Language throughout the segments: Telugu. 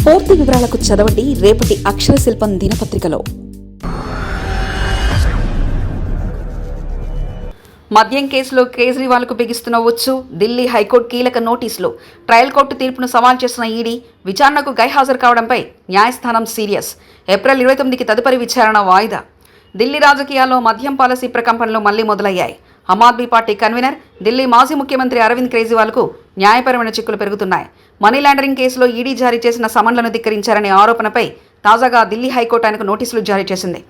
పూర్తి వివరాలకు చదవండి రేపటి అక్షర శిల్పం దినపత్రికలో. మద్యం కేసులో కేజ్రీవాల్కు బిగిస్తున్న ఉచ్చు. ఢిల్లీ హైకోర్టు కీలక నోటీసులు. ట్రయల్ కోర్టు తీర్పును సవాల్ చేసిన ఈడీ విచారణకు గైహాజరు కావడంపై న్యాయస్థానం సీరియస్. ఏప్రిల్ 29కి తదుపరి విచారణ వాయిదా. ఢిల్లీ రాజకీయాల్లో మద్యం పాలసీ ప్రకంపనలు మళ్లీ మొదలయ్యాయి. ఆమ్ ఆద్మీ పార్టీ కన్వీనర్, ఢిల్లీ మాజీ ముఖ్యమంత్రి అరవింద్ కేజ్రీవాల్కు న్యాయపరమైన చిక్కులు పెరుగుతున్నాయి. మనీ లాండరింగ్ కేసులో ఈడీ జారీ చేసిన సమన్లను ధిక్కరించారనే ఆరోపణపై తాజాగా ఢిల్లీ హైకోర్టు ఆయనకు నోటీసులు జారీ చేసింది.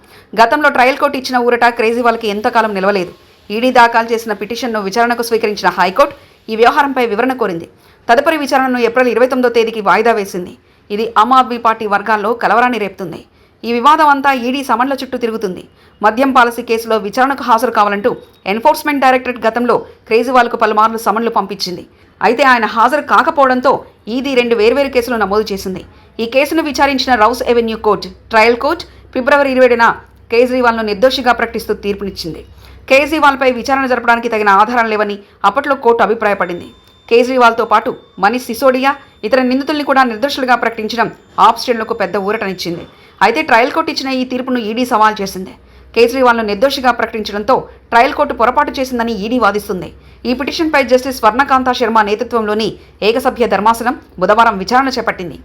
గతంలో ట్రయల్ కోర్టు ఇచ్చిన ఊరట కేజ్రీవాల్కి ఎంతకాలం నిలవలేదు. ఈడీ దాఖలు చేసిన పిటిషన్ను విచారణకు స్వీకరించిన హైకోర్టు ఈ వ్యవహారంపై వివరణ కోరింది. తదుపరి విచారణను ఏప్రిల్ 29వ తేదీకి వాయిదా వేసింది. ఇది ఆమ్ ఆద్మీ పార్టీ వర్గాల్లో కలవరాన్ని రేపుతుంది. ఈ వివాదం అంతా ఈడీ సమన్ల చుట్టూ తిరుగుతుంది. మద్యం పాలసీ కేసులో విచారణకు హాజరు కావాలంటూ ఎన్ఫోర్స్మెంట్ డైరెక్టరేట్ గతంలో కేజ్రీవాల్కు పలుమార్లు సమన్లు పంపించింది. అయితే ఆయన హాజరు కాకపోవడంతో ఈడీ 2 వేర్వేరు కేసులు నమోదు చేసింది. ఈ కేసును విచారించిన Rouse Avenue court trial court ఫిబ్రవరి 27న కేజ్రీవాల్ను నిర్దోషిగా ప్రకటిస్తూ తీర్పునిచ్చింది. కేజ్రీవాల్పై విచారణ జరపడానికి తగిన ఆధారాలు లేవని అప్పట్లో కోర్టు అభిప్రాయపడింది. కేజ్రీవాల్తో పాటు మనీష్ సిసోడియా, ఇతర నిందితుల్ని కూడా నిర్దోషులుగా ప్రకటించడం ఆప్ శ్రేణులకు పెద్ద ఊరటనిచ్చింది. అయితే ట్రయల్ కోర్టు ఇచ్చిన ఈ తీర్పును ఈడీ సవాల్ చేసింది. కేజ్రీవాల్ను నిర్దోషిగా ప్రకటించడంతో ట్రయల్ కోర్టు పొరపాటు చేసిందని ఈడీ వాదిస్తుంది. ఈ పిటిషన్పై జస్టిస్ స్వర్ణకాంత శర్మ నేతృత్వంలోని ఏకసభ్య ధర్మాసనం బుధవారం విచారణ చేపట్టింది.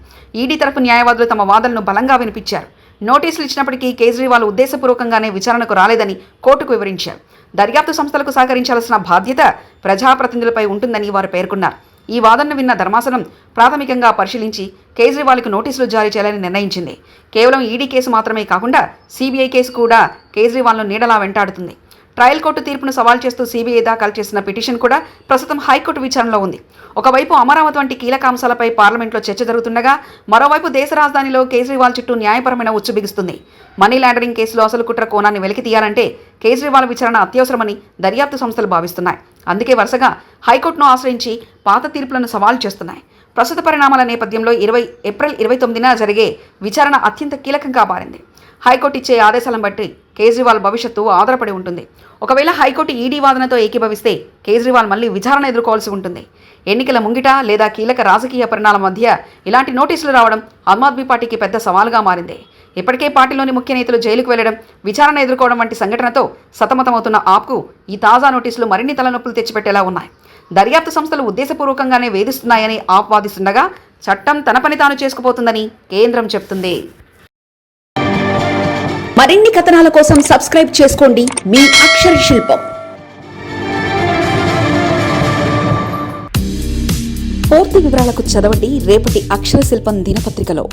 ఈడీ తరఫు న్యాయవాదులు తమ వాదనలను బలంగా వినిపించారు. నోటీసులు ఇచ్చినప్పటికీ కేజ్రీవాల్ ఉద్దేశపూర్వకంగానే విచారణకు రాలేదని కోర్టుకు వివరించారు. దర్యాప్తు సంస్థలకు సహకరించాల్సిన బాధ్యత ప్రజాప్రతినిధులపై ఉంటుందని వారు పేర్కొన్నారు. ఈ వాదనను విన్న ధర్మాసనం ప్రాథమికంగా పరిశీలించి కేజ్రీవాల్కు నోటీసులు జారీ చేయాలని నిర్ణయించింది. కేవలం ఈడీ కేసు మాత్రమే కాకుండా సిబిఐ కేసు కూడా కేజ్రీవాల్ను నీడలా వెంటాడుతుంది. ట్రయల్ కోర్టు తీర్పును సవాల్ చేస్తూ సిబిఐ దాఖలు చేసిన పిటిషన్ కూడా ప్రస్తుతం హైకోర్టు విచారణలో ఉంది. ఒకవైపు అమరావతి వంటి కీలక అంశాలపై పార్లమెంట్లో చర్చ జరుగుతుండగా, మరోవైపు దేశ రాజధానిలో కేజ్రీవాల్ చుట్టూ న్యాయపరమైన ఉచ్చు బిగుస్తుంది. మనీ లాండరింగ్ కేసులో అసలు కుట్ర కోణాన్ని వెలికి తీయాలంటే కేజ్రీవాల్ విచారణ అత్యవసరమని దర్యాప్తు సంస్థలు భావిస్తున్నాయి. అందుకే వరుసగా హైకోర్టును ఆశ్రయించి పాత తీర్పులను సవాల్ చేస్తున్నాయి. ప్రస్తుత పరిణామాల నేపథ్యంలో ఏప్రిల్ 29న జరిగే విచారణ అత్యంత కీలకంగా మారింది. హైకోర్టు ఇచ్చే ఆదేశాలను బట్టి కేజ్రీవాల్ భవిష్యత్తు ఆధారపడి ఉంటుంది. ఒకవేళ హైకోర్టు ఈడీ వాదనతో ఏకీభవిస్తే కేజ్రీవాల్ మళ్లీ విచారణ ఎదుర్కోవాల్సి ఉంటుంది. ఎన్నికల ముంగిట లేదా కీలక రాజకీయ పరిణామాల మధ్య ఇలాంటి నోటీసులు రావడం ఆమ్ ఆద్మీ పార్టీకి పెద్ద సవాలుగా మారింది. ఇప్పటికే పార్టీలోని ముఖ్య నేతలు జైలుకు వెళ్లడం, విచారణ ఎదుర్కోవడం వంటి సంఘటనతో సతమతమవుతున్న ఆప్కు ఈ తాజా నోటీసులు మరిన్ని తలనొప్పులు తెచ్చిపెట్టేలా ఉన్నాయి. దర్యాప్తు సంస్థలు ఉద్దేశపూర్వకంగానే వేధిస్తున్నాయని ఆప్ వాదిస్తుండగా, చట్టం తన పని తాను చేసుకుపోతుందని కేంద్రం చెబుతుంది. మరిన్ని కథనాల కోసం సబ్స్క్రైబ్ చేసుకోండి మీ అక్షర శిల్పం. పూర్తి వివరాలకు చదవండి రేపటి అక్షర శిల్పం దినపత్రికలో.